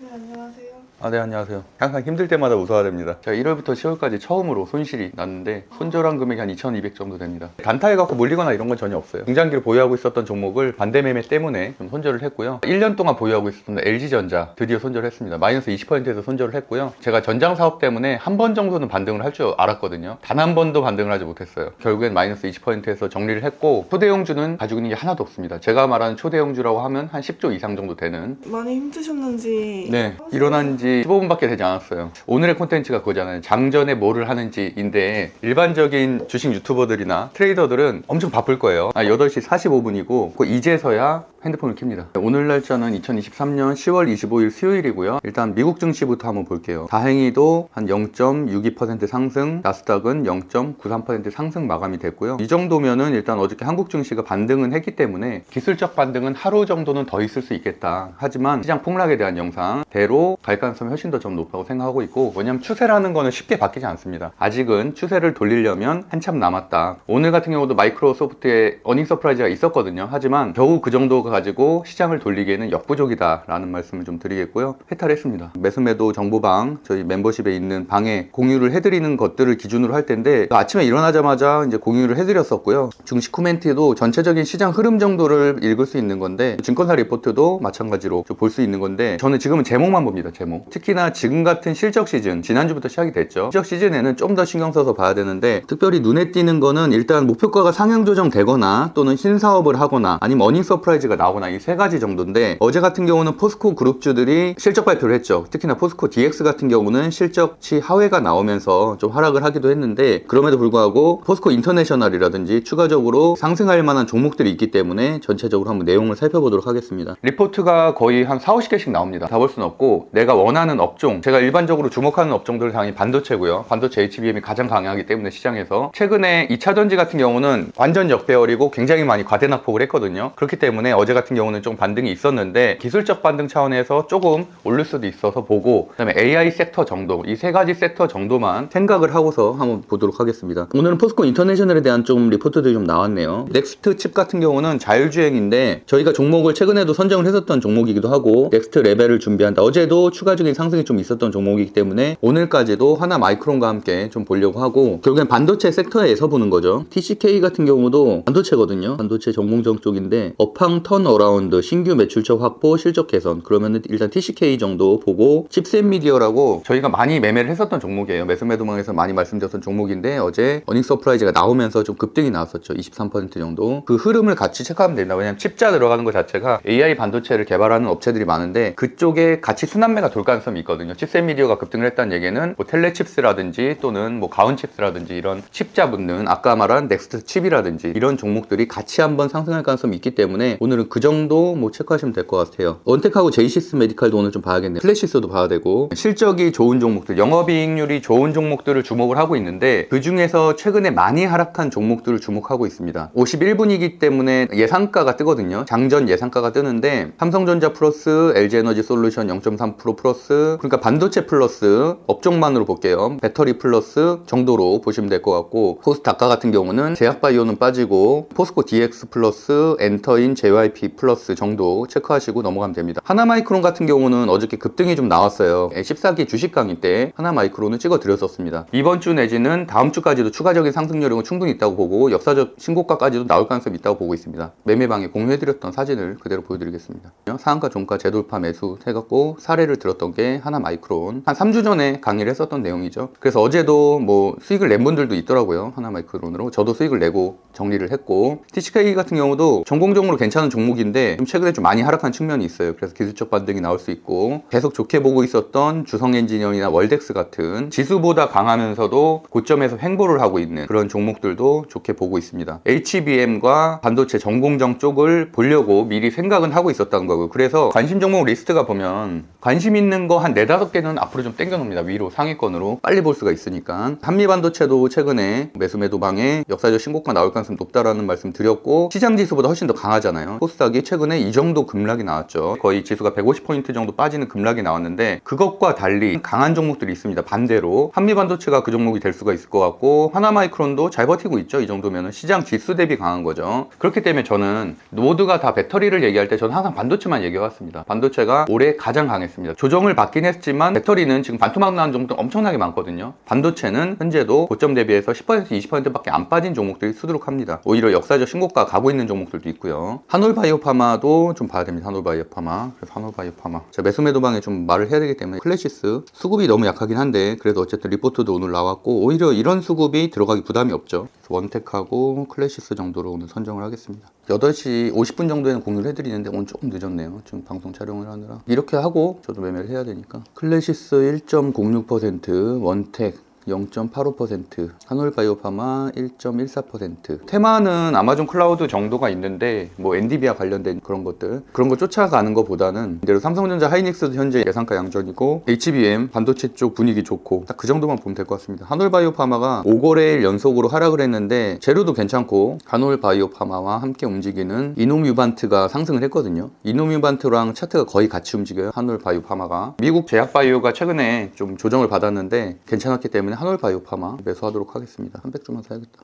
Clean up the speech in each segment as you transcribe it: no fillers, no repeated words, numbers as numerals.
네, 안녕하세요. 네, 안녕하세요. 항상 힘들 때마다 웃어야 됩니다. 제가 1월부터 10월까지 처음으로 손실이 났는데 손절한 금액이 한 2,200 정도 됩니다. 단타에 갖고 몰리거나 이런 건 전혀 없어요. 중장기를 보유하고 있었던 종목을 반대 매매 때문에 좀 손절을 했고요. 1년 동안 보유하고 있었던 LG전자 드디어 손절을 했습니다. 마이너스 20%에서 손절을 했고요. 제가 전장 사업 때문에 한 번 정도는 반등을 할 줄 알았거든요. 단 한 번도 반등을 하지 못했어요. 결국엔 마이너스 20%에서 정리를 했고, 초대형주는 가지고 있는 게 하나도 없습니다. 제가 말하는 초대형주라고 하면 한 10조 이상 정도 되는, 많이 힘드셨는지. 네, 일어난 지 15분밖에 되지 않았어요. 오늘의 콘텐츠가 그거잖아요. 장전에 뭐를 하는지인데, 일반적인 주식 유튜버들이나 트레이더들은 엄청 바쁠 거예요. 8시 45분이고 이제서야 핸드폰을 켭니다. 오늘 날짜는 2023년 10월 25일 수요일이고요. 일단 미국 증시부터 한번 볼게요. 다행히도 한 0.62% 상승, 나스닥은 0.93% 상승 마감이 됐고요. 이 정도면은 일단 어저께 한국 증시가 반등은 했기 때문에 기술적 반등은 하루 정도는 더 있을 수 있겠다. 하지만 시장 폭락에 대한 영상대로 갈 가능성이 훨씬 더 좀 높다고 생각하고 있고, 왜냐면 추세라는 거는 쉽게 바뀌지 않습니다. 아직은 추세를 돌리려면 한참 남았다. 오늘 같은 경우도 마이크로소프트의 어닝 서프라이즈가 있었거든요. 하지만 겨우 그 정도가 가지고 시장을 돌리기에는 역부족이다 라는 말씀을 좀 드리겠고요. 해탈했습니다. 매수매도 정보방, 저희 멤버십에 있는 방에 공유를 해드리는 것들을 기준으로 할 텐데, 아침에 일어나자마자 이제 공유를 해드렸었고요. 증시 코멘트도 전체적인 시장 흐름 정도를 읽을 수 있는 건데, 증권사 리포트도 마찬가지로 볼 수 있는 건데, 저는 지금은 제목만 봅니다. 제목. 특히나 지금 같은 실적 시즌, 지난주부터 시작이 됐죠. 실적 시즌에는 좀 더 신경 써서 봐야 되는데, 특별히 눈에 띄는 거는 일단 목표가가 상향 조정되거나 또는 신사업을 하거나 아니면 어닝 서프라이즈가 나오거나 이 세 가지 정도인데, 어제 같은 경우는 포스코 그룹주들이 실적 발표를 했죠. 특히나 포스코 DX 같은 경우는 실적치 하회가 나오면서 좀 하락을 하기도 했는데, 그럼에도 불구하고 포스코 인터내셔널이라든지 추가적으로 상승할 만한 종목들이 있기 때문에 전체적으로 한번 내용을 살펴보도록 하겠습니다. 리포트가 거의 한 4, 50개씩 나옵니다. 다 볼 수는 없고, 내가 원하는 업종, 제가 일반적으로 주목하는 업종들은 당연히 반도체고요. 반도체 HBM이 가장 강하기 때문에 시장에서 최근에 2차전지 같은 경우는 완전 역배열이고 굉장히 많이 과대낙폭을 했거든요. 그렇기 때문에 어제 같은 경우는 좀 반등이 있었는데, 기술적 반등 차원에서 조금 오를 수도 있어서 보고, 그다음에 AI 섹터 정도, 이 세 가지 섹터 정도만 생각을 하고서 한번 보도록 하겠습니다. 오늘은 포스코 인터내셔널에 대한 좀 리포트들이 좀 나왔네요. 넥스트 칩 같은 경우는 자율주행인데, 저희가 종목을 최근에도 선정을 했었던 종목이기도 하고, 넥스트 레벨을 준비한다. 어제도 추가적인 상승이 좀 있었던 종목이기 때문에 오늘까지도 하나 마이크론과 함께 좀 보려고 하고, 결국엔 반도체 섹터에서 보는 거죠. TCK 같은 경우도 반도체거든요. 반도체 전공정 쪽인데, 업황 턴 어라운드, 신규 매출처 확보, 실적 개선, 그러면은 일단 TCK 정도 보고, 칩셋미디어라고 저희가 많이 매매를 했었던 종목이에요. 매수매도망에서 많이 말씀드렸던 종목인데, 어제 어닝 서프라이즈가 나오면서 좀 급등이 나왔었죠. 23% 정도. 그 흐름을 같이 체크하면 됩니다. 왜냐면 칩자 들어가는 것 자체가 AI 반도체를 개발하는 업체들이 많은데, 그쪽에 같이 순환매가 돌 가능성이 있거든요. 칩셋미디어가 급등을 했다는 얘기는 뭐 텔레칩스라든지 또는 뭐 가온칩스라든지 이런 칩자 붙는, 아까 말한 넥스트 칩이라든지 이런 종목들이 같이 한번 상승할 가능성이 있기 때문에 오늘은 그 정도 뭐 체크하시면 될 것 같아요. 원텍하고 제이시스 메디칼도 오늘 좀 봐야겠네요. 플래시스도 봐야 되고, 실적이 좋은 종목들, 영업이익률이 좋은 종목들을 주목을 하고 있는데, 그 중에서 최근에 많이 하락한 종목들을 주목하고 있습니다. 51분이기 때문에 예상가가 뜨거든요. 장전 예상가가 뜨는데, 삼성전자 플러스 LG에너지 솔루션 0.3% 플러스, 그러니까 반도체 플러스 업종만으로 볼게요. 배터리 플러스 정도로 보시면 될 것 같고, 코스닥가 같은 경우는 제약바이오는 빠지고, 포스코 DX 플러스, 엔터인 JYP 플러스 정도 체크하시고 넘어가면 됩니다. 하나마이크론 같은 경우는 어저께 급등이 좀 나왔어요. 14기 주식 강의 때 하나마이크론을 찍어 드렸었습니다. 이번 주 내지는 다음 주까지도 추가적인 상승 여력은 충분히 있다고 보고, 역사적 신고가까지도 나올 가능성이 있다고 보고 있습니다. 매매방에 공유해드렸던 사진을 그대로 보여드리겠습니다. 상한가 종가 재돌파 매수 해갖고 사례를 들었던 게 하나마이크론, 한 3주 전에 강의를 했었던 내용이죠. 그래서 어제도 뭐 수익을 낸 분들도 있더라고요. 하나마이크론으로. 저도 수익을 내고 정리를 했고, TCK 같은 경우도 전공적으로 괜찮은 종목인데 좀 최근에 좀 많이 하락한 측면이 있어요. 그래서 기술적 반등이 나올 수 있고, 계속 좋게 보고 있었던 주성엔지니어링이나 월덱스 같은 지수보다 강하면서도 고점에서 횡보를 하고 있는 그런 종목들도 좋게 보고 있습니다. HBM과 반도체 전공정 쪽을 보려고 미리 생각은 하고 있었다는 거고요. 그래서 관심 종목 리스트가 보면 관심 있는 거 한 4, 5개는 앞으로 좀 땡겨놓습니다. 위로 상위권으로 빨리 볼 수가 있으니까. 한미반도체도 최근에 매수매도방에 역사적 신고가 나올 가능성이 높다라는 말씀 드렸고, 시장 지수보다 훨씬 더 강하잖아요. 코스닥 코스닥이 최근에 이 정도 급락이 나왔죠. 거의 지수가 150포인트 정도 빠지는 급락이 나왔는데 그것과 달리 강한 종목들이 있습니다. 반대로 한미반도체가 그 종목이 될 수가 있을 것 같고 하나마이크론도 잘 버티고 있죠. 이 정도면 시장 지수 대비 강한 거죠. 그렇기 때문에 저는 모두가 다 배터리를 얘기할 때 저는 항상 반도체만 얘기해왔습니다. 반도체가 올해 가장 강했습니다. 조정을 받긴 했지만 배터리는 지금 반토막 나는 종목들 엄청나게 많거든요. 반도체는 현재도 고점 대비해서 10% 20%밖에 안 빠진 종목들이 수두룩합니다. 오히려 역사적 신고가 가고 있는 종목들도 있고요. 한올바이오파마도 좀 봐야 됩니다. 한올바이오파마. 그래서 한올바이오파마. 제가 매수매도방에 좀 말을 해야 되기 때문에 클래시스 수급이 너무 약하긴 한데 그래도 어쨌든 리포트도 오늘 나왔고 오히려 이런 수급이 들어가기 부담이 없죠. 원텍하고 클래시스 정도로 오늘 선정을 하겠습니다. 8시 50분 정도에는 공유를 해드리는데 오늘 조금 늦었네요. 지금 방송 촬영을 하느라. 이렇게 하고 저도 매매를 해야 되니까. 클래시스 1.06%, 원텍 0.85%, 한올바이오파마 1.14%. 테마는 아마존 클라우드 정도가 있는데 뭐 엔디비아 관련된 그런 것들 그런 거 쫓아가는 것보다는 이대로 삼성전자 하이닉스도 현재 예상가 양전이고 HBM 반도체 쪽 분위기 좋고 딱 그 정도만 보면 될 것 같습니다. 한올바이오파마가 5거래일 연속으로 하락을 했는데 재료도 괜찮고 한올바이오파마와 함께 움직이는 이노뮤반트가 상승을 했거든요. 이노뮤반트랑 차트가 거의 같이 움직여요. 한올바이오파마가 미국 제약바이오가 최근에 좀 조정을 받았는데 괜찮았기 때문에 한올바이오파마 매수하도록 하겠습니다. 300주만 사야겠다.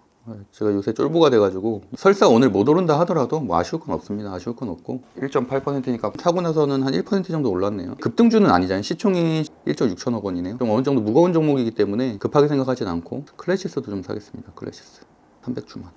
제가 요새 쫄보가 돼가지고 설사 오늘 못 오른다 하더라도 뭐 아쉬울 건 없습니다. 아쉬울 건 없고 1.8%니까 사고 나서는 한 1% 정도 올랐네요. 급등주는 아니잖아요. 시총이 1.6천억 원이네요. 좀 어느 정도 무거운 종목이기 때문에 급하게 생각하진 않고 클래시스도 좀 사겠습니다. 클래시스 300주만.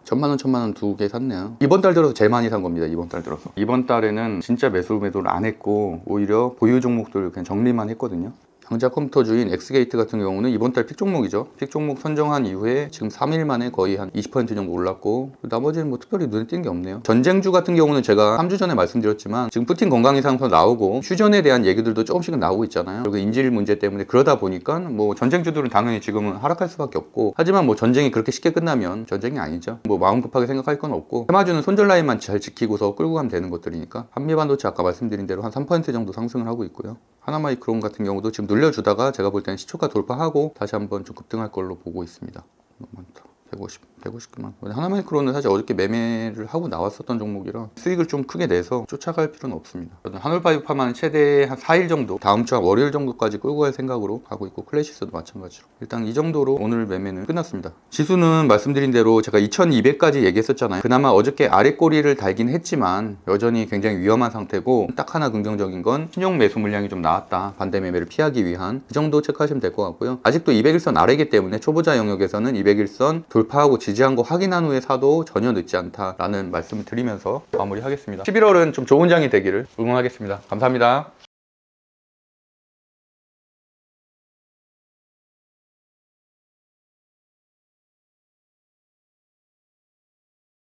1000만원, 1000만원 두 개 샀네요. 이번 달 들어서 제일 많이 산 겁니다. 이번 달 들어서. 이번 달에는 진짜 매도를 안 했고 오히려 보유 종목들 그냥 정리만 했거든요. 양자 컴퓨터주인 엑스게이트 같은 경우는 이번 달 픽 종목이죠. 픽 종목 선정한 이후에 지금 3일 만에 거의 한 20% 정도 올랐고 나머지는 뭐 특별히 눈에 띄는 게 없네요. 전쟁주 같은 경우는 제가 3주 전에 말씀드렸지만 지금 푸틴 건강이상도 나오고 휴전에 대한 얘기들도 조금씩은 나오고 있잖아요. 그리고 인질 문제 때문에 그러다 보니까 뭐 전쟁주들은 당연히 지금은 하락할 수밖에 없고 하지만 뭐 전쟁이 그렇게 쉽게 끝나면 전쟁이 아니죠. 뭐 마음 급하게 생각할 건 없고 테마주는 손절 라인만 잘 지키고서 끌고 가면 되는 것들이니까 한미반도체 아까 말씀드린 대로 한 3% 정도 상승을 하고 있고요. 하나마이크론 같은 경우도 지금 늘려주다가 제가 볼 때는 시초가 돌파하고 다시 한번 좀 급등할 걸로 보고 있습니다. 너무 많다. 150개만. 하나마이크론은 사실 어저께 매매를 하고 나왔었던 종목이라 수익을 좀 크게 내서 쫓아갈 필요는 없습니다. 한올바이오파마는 최대 한 4일 정도, 다음 주 월요일 정도까지 끌고 갈 생각으로 가고 있고 클래시스도 마찬가지로. 일단 이 정도로 오늘 매매는 끝났습니다. 지수는 말씀드린 대로 제가 2200까지 얘기했었잖아요. 그나마 어저께 아래 꼬리를 달긴 했지만 여전히 굉장히 위험한 상태고 딱 하나 긍정적인 건 신용 매수 물량이 좀 나왔다. 반대 매매를 피하기 위한 그 정도 체크하시면 될 것 같고요. 아직도 200일선 아래이기 때문에 초보자 영역에서는 200일선 돌파하고 지지한 거 확인한 후에 사도 전혀 늦지 않다라는 말씀을 드리면서 마무리하겠습니다. 11월은 좀 좋은 장이 되기를 응원하겠습니다. 감사합니다.